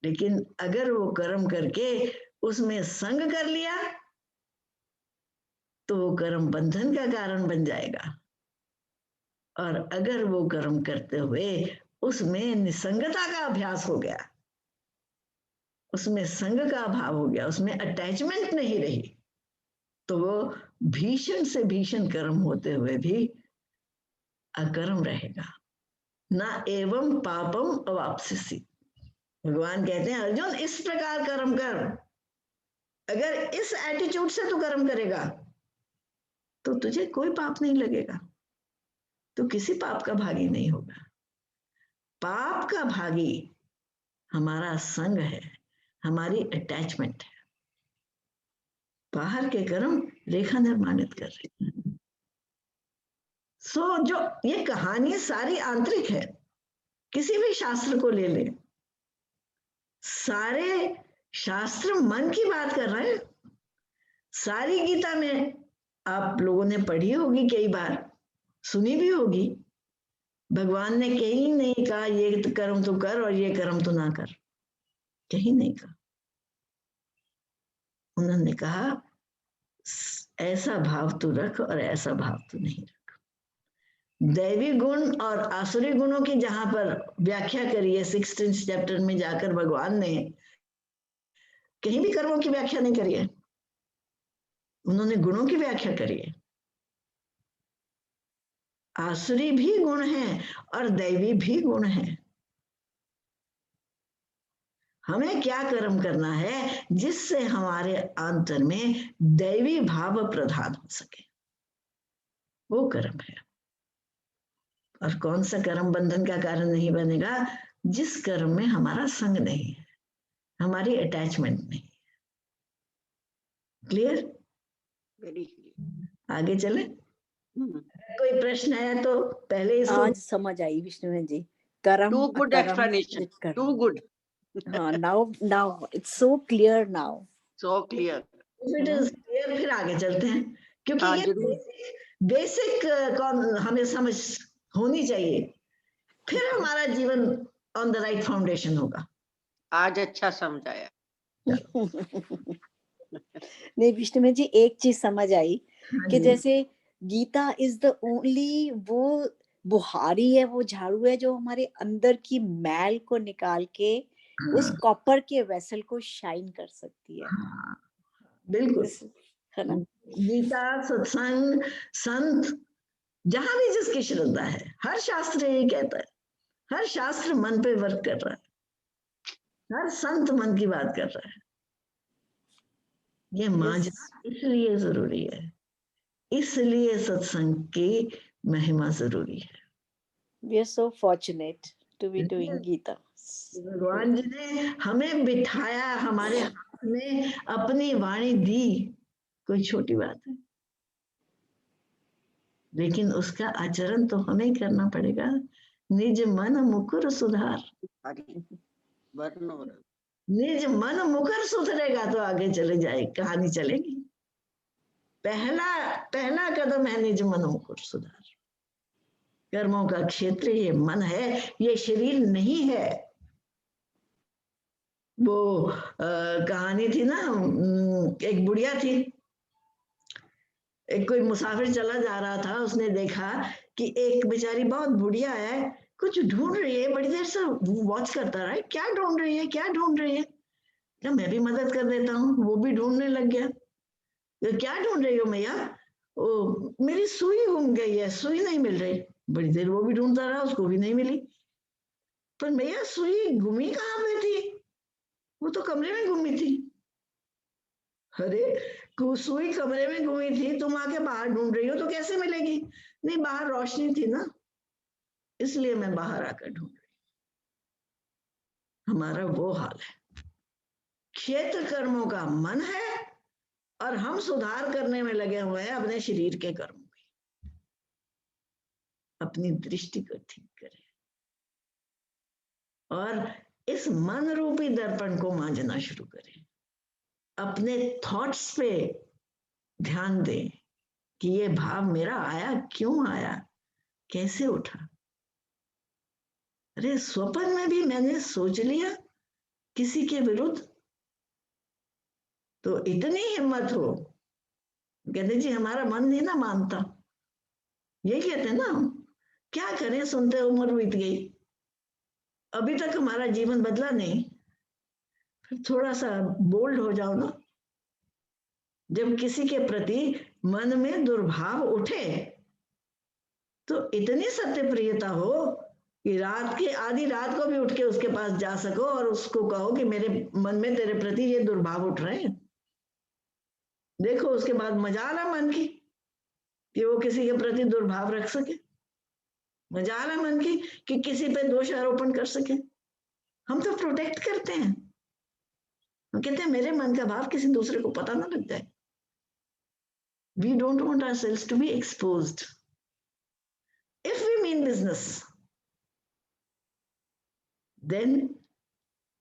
लेकिन अगर वो कर्म करके उसमें संग कर लिया तो वो कर्म बंधन का कारण बन जाएगा। और अगर वो कर्म करते हुए उसमें निसंगता का अभ्यास हो गया, उसमें संग का अभाव हो गया, उसमें अटैचमेंट नहीं रही, तो वो भीषण से भीषण कर्म होते हुए भी अकर्म रहेगा। ना एवं पापम अवाप्स्यसि। भगवान कहते हैं अर्जुन इस प्रकार कर्म कर। अगर इस एटीट्यूड से तू कर्म करेगा तो तुझे कोई पाप नहीं लगेगा, तो किसी पाप का भागी नहीं होगा। पाप का भागी हमारा संग है, हमारी अटैचमेंट है। बाहर के कर्म रेखा निर्माणित कर रहे हैं। सो जो ये कहानी सारी आंतरिक है। किसी भी शास्त्र को ले ले, सारे शास्त्र मन की बात कर रहे हैं। सारी गीता में आप लोगों ने पढ़ी होगी, कई बार सुनी भी होगी। भगवान ने कहीं नहीं कहा ये कर्म तो कर और ये कर्म तो ना कर, कहीं नहीं कहा। उन्होंने कहा ऐसा भाव तू रख और ऐसा भाव तू नहीं रख। दैवी गुण और आसुरी गुणों की जहां पर व्याख्या करी है 16th चैप्टर में जाकर, भगवान ने कहीं भी कर्मों की व्याख्या नहीं करी है, उन्होंने गुणों की व्याख्या करी है। आसुरी भी गुण है और दैवी भी गुण है। हमें क्या कर्म करना है जिससे हमारे अंतर में दैवी भाव प्रधान हो सके। वो कर्म है। और कौन सा कर्म बंधन का कारण नहीं बनेगा? जिस कर्म में हमारा संग नहीं है, हमारी अटैचमेंट नहीं। क्लियर? Very clear. आगे चले। कोई प्रश्न है तो पहले इसको आज समझ आई विष्णु जी। कर्म Too good अकर्म explanation. विकर्म। Too good. हाँ, now it's so clear now. So clear. If it is clear, फिर आगे चलते हैं, क्योंकि हाँ, ये जरूर। बेसिक हमें समझ होनी चाहिए, फिर हमारा जीवन ऑन द राइट फाउंडेशन होगा। आज अच्छा समझाया। नहीं विष्णु जी, एक चीज समझ आई हाँ कि जी। जैसे गीता इज द ओनली वो बुहारी है, वो झाड़ू है जो हमारे अंदर की मैल को निकाल के उस हाँ, कॉपर के वेसल को शाइन कर सकती है। हाँ, बिल्कुल। है ना? गीता, सत्संग, संत, जहां भी जिसकी श्रद्धा है, हर शास्त्र यही कहता है, हर शास्त्र मन पे वर्क कर रहा है, हर संत मन की बात कर रहा है। ये मांझना इसलिए जरूरी है, इसलिए सत्संग की महिमा जरूरी है। We are so fortunate to be doing Gita. भगवान जी ने हमें बिठाया, हमारे हाथ में अपनी वाणी दी, कोई छोटी बात है? लेकिन उसका आचरण तो हमें करना पड़ेगा। निज मन मुकुर सुधार, निज मन मुकुर सुधरेगा तो आगे चले जाए, कहानी चलेगी। पहला कदम है निज मन मुकुर सुधार। कर्मों का क्षेत्र ये मन है, ये शरीर नहीं है। वो कहानी थी ना, एक बुढ़िया थी, एक कोई मुसाफिर चला जा रहा था, उसने देखा कि एक बेचारी बहुत बुढ़िया है, कुछ ढूंढ रही है, बड़ी देर से वॉच करता रहा, क्या ढूंढ रही है, क्या ढूंढ रही है? क्या मैं भी मदद कर देता हूँ। वो भी ढूंढने लग गया। तो क्या ढूंढ रही हो मैया? ओ, मेरी सुई गुम गई है, सुई नहीं मिल रही। बड़ी देर वो भी ढूंढता रहा, उसको भी नहीं मिली। पर मैया सुई गुमी कहाँ पे थी? वो तो कमरे में गुमी थी। अरे, सुई कमरे में गुमी थी, तुम आके बाहर ढूंढ रही हो तो कैसे मिलेगी? नहीं, बाहर रोशनी थी ना, इसलिए मैं बाहर आकर ढूंढ रही। हमारा वो हाल है। क्षेत्र कर्मों का मन है और हम सुधार करने में लगे हुए हैं अपने शरीर के कर्मों की। अपनी दृष्टि को ठीक करें और इस मन रूपी दर्पण को मांझना शुरू करें। अपने थॉट्स पे ध्यान दें कि ये भाव मेरा आया, क्यों आया, कैसे उठा। अरे, स्वप्न में भी मैंने सोच लिया किसी के विरुद्ध, तो इतनी हिम्मत हो। कहते जी हमारा मन नहीं ना मानता, यही कहते हैं ना हम। क्या करें, सुनते उम्र बीत गई, अभी तक हमारा जीवन बदला नहीं। फिर थोड़ा सा बोल्ड हो जाओ ना। जब किसी के प्रति मन में दुर्भाव उठे तो इतनी सत्य प्रियता हो कि रात के आधी रात को भी उठ के उसके पास जा सको और उसको कहो कि मेरे मन में तेरे प्रति ये दुर्भाव उठ रहे हैं। देखो, उसके बाद मजाल है मन की कि वो किसी के प्रति दुर्भाव रख सके, मजाल है मन की कि किसी पे दोष आरोपण कर सके। हम तो प्रोटेक्ट करते हैं, हम कहते हैं मेरे मन का भाव किसी दूसरे को पता ना लग जाए। We don't want ourselves to be exposed. If we mean business, then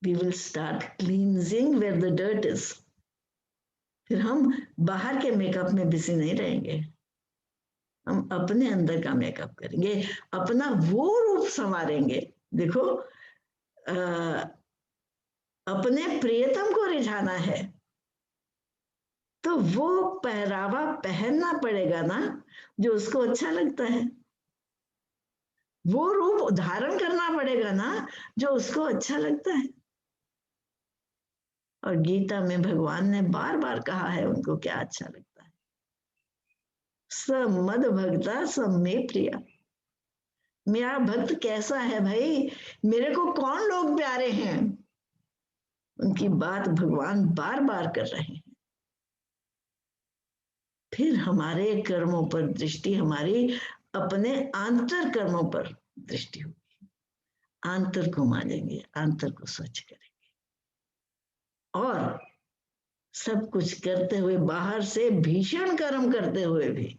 we will start cleansing where the dirt is. फिर हम बाहर के मेकअप में बिजी नहीं रहेंगे, हम अपने अंदर का मेकअप करेंगे, अपना वो रूप संवारेंगे। देखो, अपने प्रियतम को रिझाना है तो वो पहरावा पहनना पड़ेगा ना जो उसको अच्छा लगता है, वो रूप धारण करना पड़ेगा ना जो उसको अच्छा लगता है। और गीता में भगवान ने बार बार कहा है उनको क्या अच्छा लगता है। स मद भक्ता सब में प्रिया। मेरा भक्त कैसा है भाई, मेरे को कौन लोग प्यारे हैं, उनकी बात भगवान बार बार कर रहे हैं। फिर हमारे कर्मों पर दृष्टि, हमारी अपने आंतर कर्मों पर दृष्टि होगी। आंतर को मानेंगे, आंतर को स्वच्छ करेंगे। और सब कुछ करते हुए, बाहर से भीषण कर्म करते हुए भी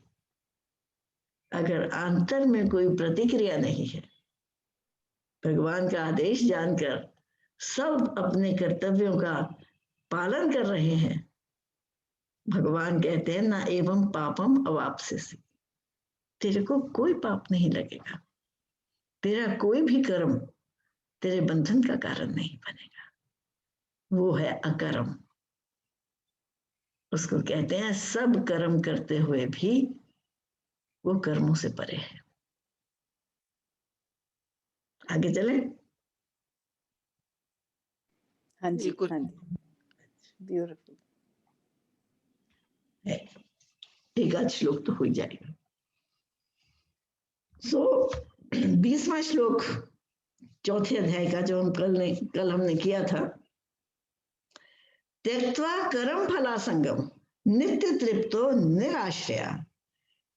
अगर आंतर में कोई प्रतिक्रिया नहीं है, भगवान का आदेश जानकर सब अपने कर्तव्यों का पालन कर रहे हैं, भगवान कहते हैं ना एवं पापम अवाप्स्यसि, तेरे को कोई पाप नहीं लगेगा, तेरा कोई भी कर्म तेरे बंधन का कारण नहीं बनेगा। वो है अकर्म। उसको कहते हैं सब कर्म करते हुए भी वो कर्मों से परे है। आगे चले। हाँ जी, बिल्कुल। हाँ जी, ब्यूटीफुल। एक आध श्लोक तो हो ही जाएगा। सो 20वां श्लोक चौथे अध्याय का, जो हम कल हमने किया था। त्यक्त्वा कर्म फलासंगम नित्य तृप्तो निराश्रया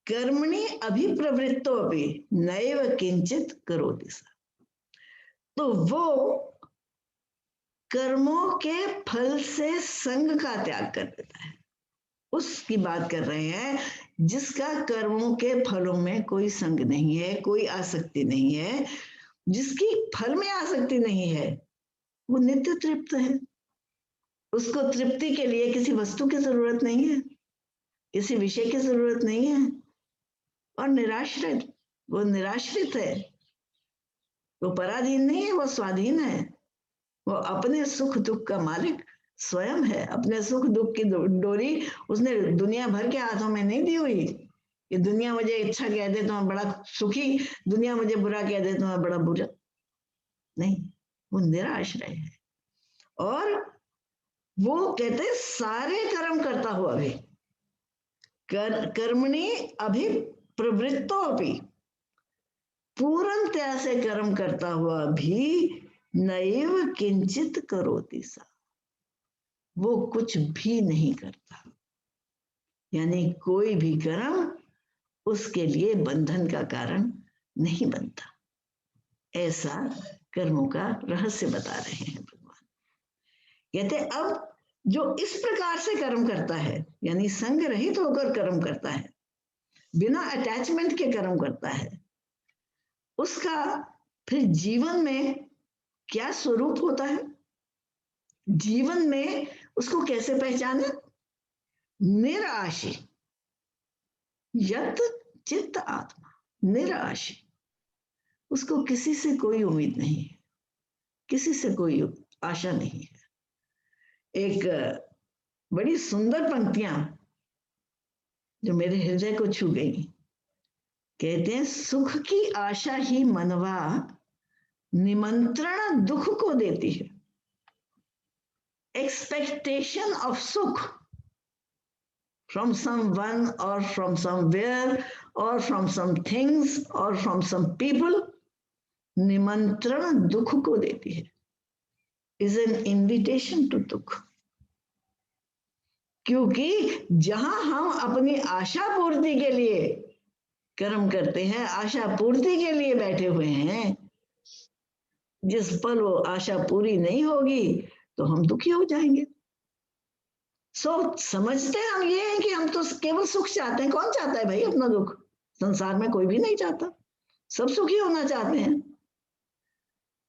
कर्मणि अभिप्रवृत्तो अपि नैव किंचित करोति सा। तो वो कर्मों के फल से संग का त्याग कर देता है। उसकी बात कर रहे हैं जिसका कर्मों के फलों में कोई संग नहीं है, कोई आसक्ति नहीं है, जिसकी फल में आसक्ति नहीं है, वो नित्य तृप्त है। उसको तृप्ति के लिए किसी वस्तु की जरूरत नहीं है, किसी विषय की जरूरत नहीं है। और निराश्रित, वो निराश्रित है, वो पराधीन नहीं है, वो स्वाधीन है। वो अपने सुख दुख का मालिक स्वयं है। अपने सुख दुख की डोरी उसने दुनिया भर के हाथों में नहीं दी हुई कि दुनिया मुझे अच्छा कह दे तो मैं बड़ा सुखी, दुनिया मुझे बुरा कह दे तो मैं बड़ा बुरा। नहीं, वो निराश्रय है। और वो कहते सारे कर्म करता हुआ भी, कर्मणि अभिप्रवृत्तो अपि, पूर्णतया से कर्म करता हुआ भी नैव किंचित करोति सा, वो कुछ भी नहीं करता। यानी कोई भी कर्म उसके लिए बंधन का कारण नहीं बनता। ऐसा कर्मों का रहस्य बता रहे हैं भगवान। कहते अब जो इस प्रकार से कर्म करता है, यानी संग रहित होकर कर्म करता है, बिना अटैचमेंट के कर्म करता है, उसका फिर जीवन में क्या स्वरूप होता है, जीवन में उसको कैसे पहचाने। निराशी यत चित्त आत्मा, निराशी, उसको किसी से कोई उम्मीद नहीं है, किसी से कोई आशा नहीं है। एक बड़ी सुंदर पंक्तियां जो मेरे हृदय को छू गई, कहते हैं सुख की आशा ही मनवा निमंत्रण दुख को देती है। एक्सपेक्टेशन ऑफ सुख from someone or from somewhere or from some things or from some people, निमंत्रण दुख को देती है, is an invitation to दुख। क्योंकि जहां हम अपनी आशा पूर्ति के लिए कर्म करते हैं, आशा पूर्ति के लिए बैठे हुए हैं, जिस पल वो आशा पूरी नहीं होगी तो हम दुखी हो जाएंगे। समझते हम ये हैं कि हम तो केवल सुख चाहते हैं। कौन चाहता है भाई अपना दुख? संसार में कोई भी नहीं चाहता, सब सुखी होना चाहते हैं।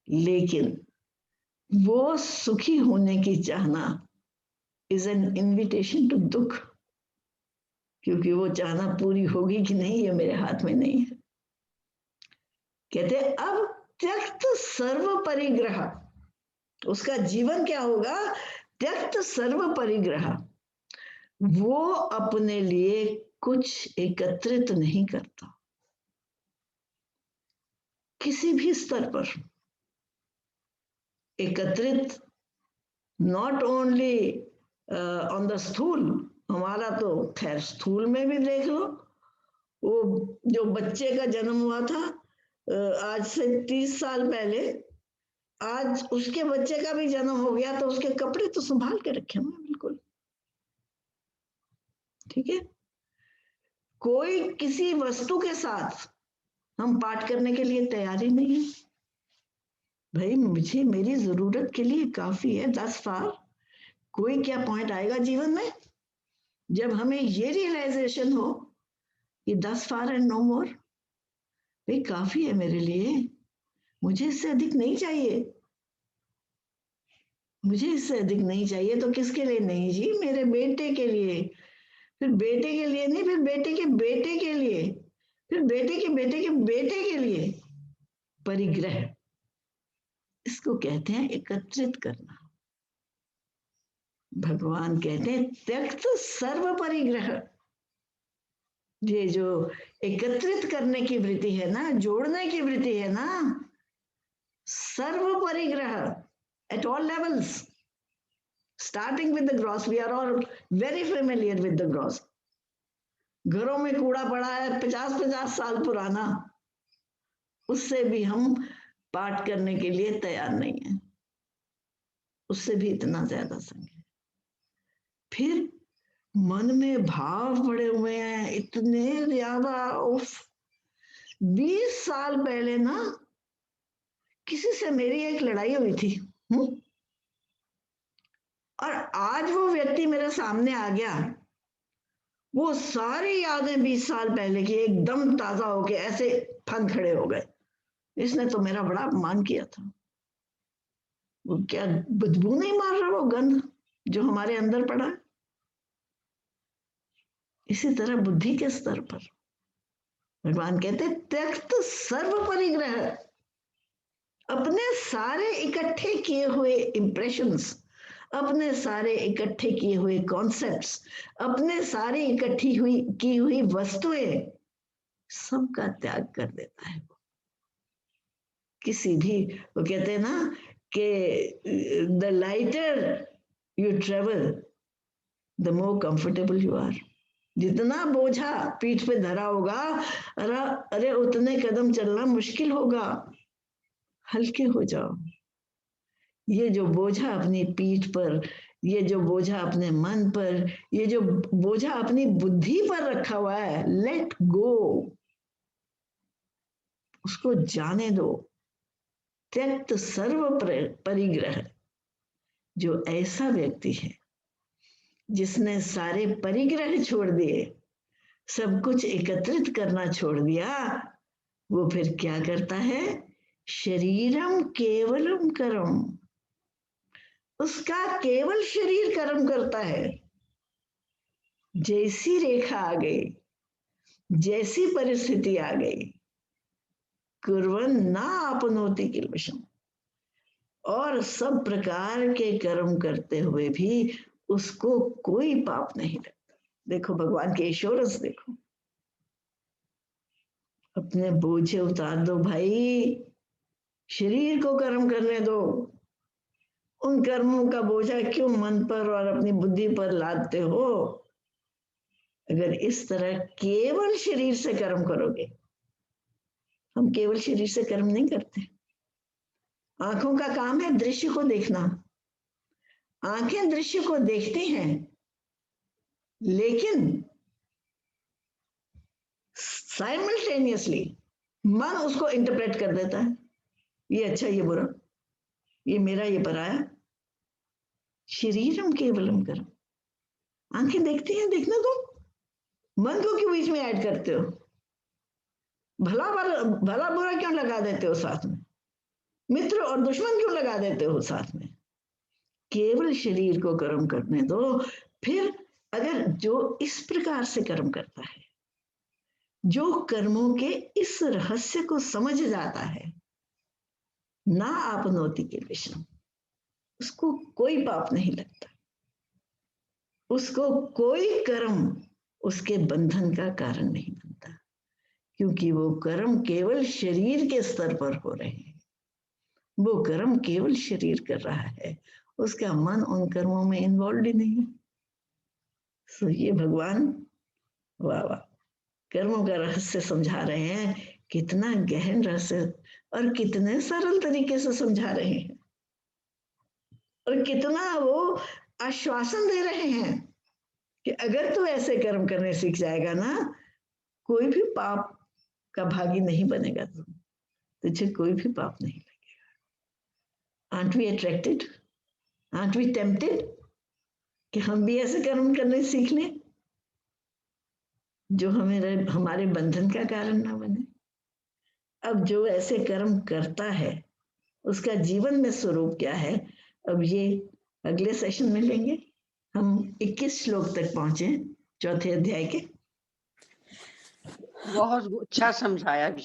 लेकिन वो सुखी होने की चाहना इज एन इन्विटेशन टू दुख, क्योंकि वो चाहना पूरी होगी कि नहीं ये मेरे हाथ में नहीं है। कहते अब त्यक्त सर्व परिग्रह, उसका जीवन क्या होगा? त्यक्त सर्व परिग्रह, वो अपने लिए कुछ एकत्रित नहीं करता। किसी भी स्तर पर एकत्रित, नॉट ओनली ऑन द स्थूल, हमारा तो खैर स्थूल में भी देख लो, वो जो बच्चे का जन्म हुआ था आज से 30 साल पहले, आज उसके बच्चे का भी जन्म हो गया तो उसके कपड़े तो संभाल के रखे हुए बिल्कुल, ठीक है। कोई किसी वस्तु के साथ हम पाठ करने के लिए तैयार ही नहीं है। भाई मुझे मेरी जरूरत के लिए काफी है, दस फार। कोई क्या पॉइंट आएगा जीवन में जब हमें ये रियलाइजेशन हो कि दस फार एंड नो मोर, भाई काफी है मेरे लिए, मुझे इससे अधिक नहीं चाहिए, मुझे इससे अधिक नहीं चाहिए। तो किसके लिए नहीं जी? मेरे बेटे के लिए, फिर बेटे के लिए नहीं, फिर बेटे के बेटे के लिए, फिर बेटे के बेटे के बेटे के लिए। परिग्रह, इसको कहते हैं एकत्रित करना। भगवान कहते हैं त्यक्त सर्व परिग्रह। ये जो एकत्रित करने की वृत्ति है ना, जोड़ने की वृत्ति है ना, सर्व परिग्रह at all levels, starting with the gross. We are all very familiar with the gross. घरों में कूड़ा पड़ा है 50-50 साल पुराना, उससे भी हम पाठ करने के लिए तैयार नहीं है, उससे भी इतना ज्यादा संग है। फिर मन में भाव पड़े हुए हैं इतने ज्यादा। 20 साल पहले ना किसी से मेरी एक लड़ाई हुई थी, और आज वो व्यक्ति मेरे सामने आ गया, वो सारी यादें 20 साल पहले की एकदम ताजा होके ऐसे फन खड़े हो गए। इसने तो मेरा बड़ा अपमान किया था। वो क्या बदबू नहीं मार रहा वो गंध जो हमारे अंदर पड़ा है? इसी तरह बुद्धि के स्तर पर भगवान कहते त्यक्त सर्व परिग्रह, अपने सारे इकट्ठे किए हुए इंप्रेशंस, अपने सारे इकट्ठे किए हुए कॉन्सेप्ट्स, अपने सारे इकट्ठी की हुई वस्तुएं, सबका त्याग कर देता है। किसी भी, वो कहते हैं ना कि the lighter you travel the more comfortable you are. जितना बोझा पीठ पे धरा होगा, अरे उतने कदम चलना मुश्किल होगा। हल्के हो जाओ। ये जो बोझा अपनी पीठ पर, ये जो बोझा अपने मन पर, ये जो बोझा अपनी बुद्धि पर रखा हुआ है, लेट गो, उसको जाने दो। त्यक्त सर्व परिग्रह, जो ऐसा व्यक्ति है जिसने सारे परिग्रह छोड़ दिए, सब कुछ एकत्रित करना छोड़ दिया, वो फिर क्या करता है? शरीरम केवलम कर्म, उसका केवल शरीर कर्म करता है। जैसी रेखा आ गई, जैसी परिस्थिति आ गई, कुर्वन् न आपनोति किल्बिषम्, और सब प्रकार के कर्म करते हुए भी उसको कोई पाप नहीं लगता। देखो भगवान के एश्योरेंस देखो। अपने बोझे उतार दो भाई, शरीर को कर्म करने दो। उन कर्मों का बोझा क्यों मन पर और अपनी बुद्धि पर लादते हो? अगर इस तरह केवल शरीर से कर्म करोगे, हम केवल शरीर से कर्म नहीं करते। आंखों का काम है दृश्य को देखना, आंखें दृश्य को देखती हैं, लेकिन साइमल्टेनियसली मन उसको इंटरप्रेट कर देता है, ये अच्छा ये बुरा, ये मेरा ये पराया। शरीरम केवलम कर्म, आंखें देखती हैं, देखना दो। मन को क्यों बीच में ऐड करते हो? भला बुरा क्यों लगा देते हो साथ में? मित्र और दुश्मन क्यों लगा देते हो साथ में? केवल शरीर को कर्म करने दो। फिर अगर जो इस प्रकार से कर्म करता है, जो कर्मों के इस रहस्य को समझ जाता है, ना आपनोति किल्बिषम्, उसको कोई पाप नहीं लगता, उसको कोई कर्म उसके बंधन का कारण नहीं बनता, क्योंकि वो कर्म केवल शरीर के स्तर पर हो रहे हैं। वो कर्म केवल शरीर कर रहा है, उसका मन उन कर्मों में इन्वॉल्व ही नहीं है। सो ये भगवान वाह वाह कर्मों का रहस्य समझा रहे हैं। कितना गहन रहस्य, और कितने सरल तरीके से समझा रहे हैं, और कितना वो आश्वासन दे रहे हैं कि अगर तू ऐसे कर्म करने सीख जाएगा ना, कोई भी पाप का भागी नहीं बनेगा तुम, तुझे कोई भी पाप नहीं लगेगा। Aren't we attracted, aren't we tempted कि हम भी ऐसे कर्म करने सीख लें जो हमारे बंधन का कारण ना बने। अब जो ऐसे कर्म करता है उसका जीवन में स्वरूप क्या है, अब ये अगले सेशन में लेंगे। हम 21 श्लोक तक पहुंचे चौथे अध्याय के। बहुत अच्छा समझाया।